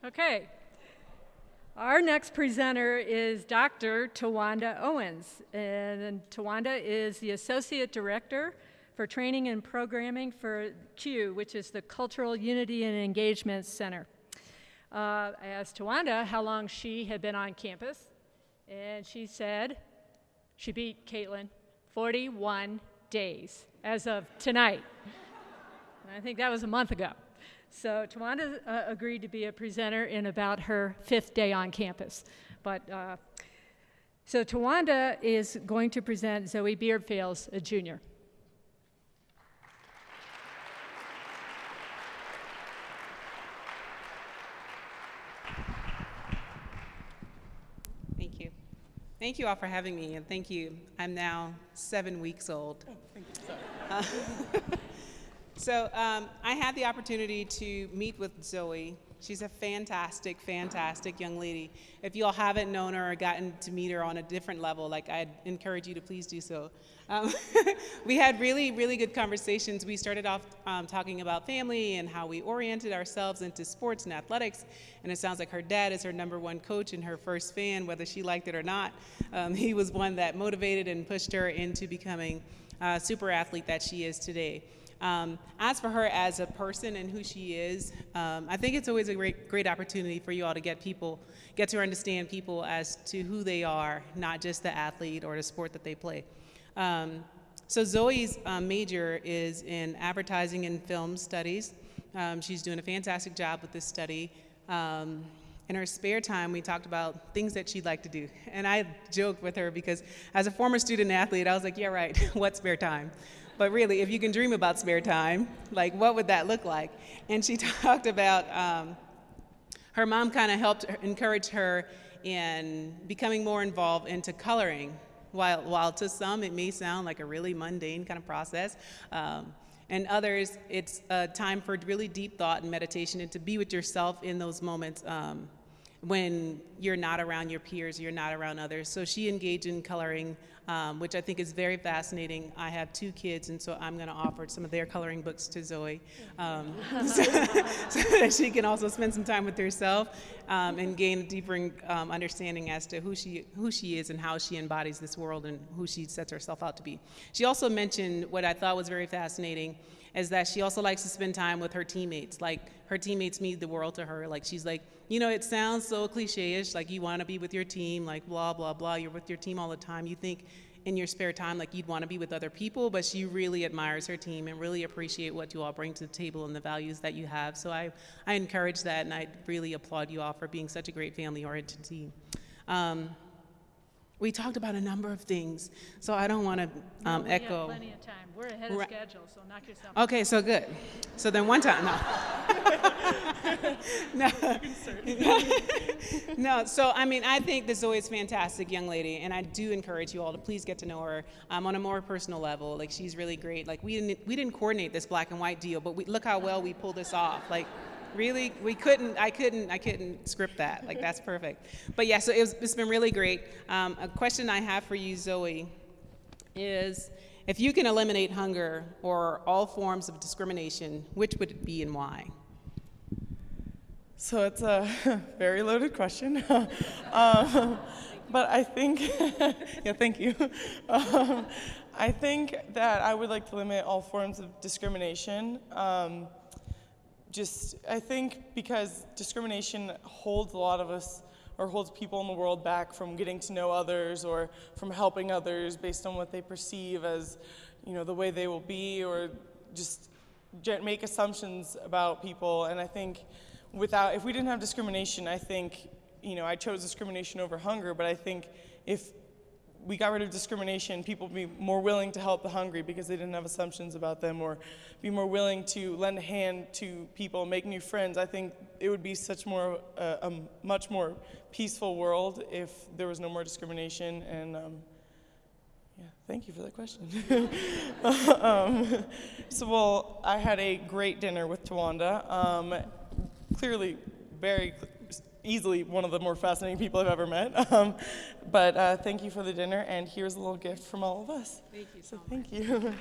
Okay. Our next presenter is Dr. Tawanda Owens. And Tawanda is the Associate Director for Training and Programming for CUE, which is the Cultural Unity and Engagement Center. I asked Tawanda how long she had been on campus, and she said she beat Caitlin 41 days as of tonight. And I think that was a month ago. So Tawanda agreed to be a presenter in about her 5th day on campus. So Tawanda is going to present Zoe Beard-Fails, a junior. Thank you. Thank you all for having me, and thank you. I'm now 7 weeks old. Oh, thank you. So I had the opportunity to meet with Zoe. She's a fantastic, fantastic young lady. If you all haven't known her or gotten to meet her on a different level, I'd encourage you to please do so. We had really, really good conversations. We started off talking about family and how we oriented ourselves into sports and athletics. And it sounds like her dad is her #1 coach and her first fan, whether she liked it or not. He was one that motivated and pushed her into becoming a super athlete that she is today. As for her as a person and who she is, I think it's always a great opportunity for you all to get to understand people as to who they are, not just the athlete or the sport that they play. So Zoe's major is in advertising and film studies. She's doing a fantastic job with this study. In her spare time, we talked about things that she'd like to do. And I joked with her because as a former student athlete, I was like, yeah, right, what spare time? But really, if you can dream about spare time, what would that look like? And she talked about her mom kind of helped encourage her in becoming more involved into coloring. While to some it may sound like a really mundane kind of process, and others it's a time for really deep thought and meditation and to be with yourself in those moments when you're not around your peers, you're not around others. So she engaged in coloring, which I think is very fascinating. I have 2 kids, and so I'm going to offer some of their coloring books to Zoe so that she can also spend some time with herself and gain a deeper understanding as to who she is and how she embodies this world and who she sets herself out to be. She also mentioned what I thought was very fascinating is that she also likes to spend time with her teammates. Her teammates mean the world to her. She's like, it sounds so cliche-ish, you want to be with your team, blah, blah, blah. You're with your team all the time. You think in your spare time, you'd want to be with other people, but she really admires her team and really appreciate what you all bring to the table and the values that you have. So I encourage that, and I really applaud you all for being such a great family-oriented team. We talked about a number of things, so I don't want to echo. We have plenty of time. We're ahead of schedule, so knock yourself out. Okay, so good. So then one time, no. No, so I think that Zoe is a fantastic young lady, and I do encourage you all to please get to know her on a more personal level. She's really great. We didn't coordinate this black and white deal, but look how well we pulled this off. Really, I couldn't script that. That's perfect. But yeah, so it's been really great. A question I have for you, Zoe, is if you can eliminate hunger or all forms of discrimination, which would it be and why? So it's a very loaded question. But I think, yeah, thank you. I think that I would like to limit all forms of discrimination. I think because discrimination holds a lot of us, or holds people in the world back from getting to know others or from helping others based on what they perceive as, the way they will be, or just make assumptions about people. And I think if we didn't have discrimination, I think, I chose discrimination over hunger, but I think if we got rid of discrimination, people would be more willing to help the hungry because they didn't have assumptions about them, or be more willing to lend a hand to people, make new friends. I think it would be a much more peaceful world if there was no more discrimination. And thank you for that question. I had a great dinner with Tawanda. Clearly, very easily one of the more fascinating people I've ever met. But thank you for the dinner, and here's a little gift from all of us. Thank you so much. Thank you.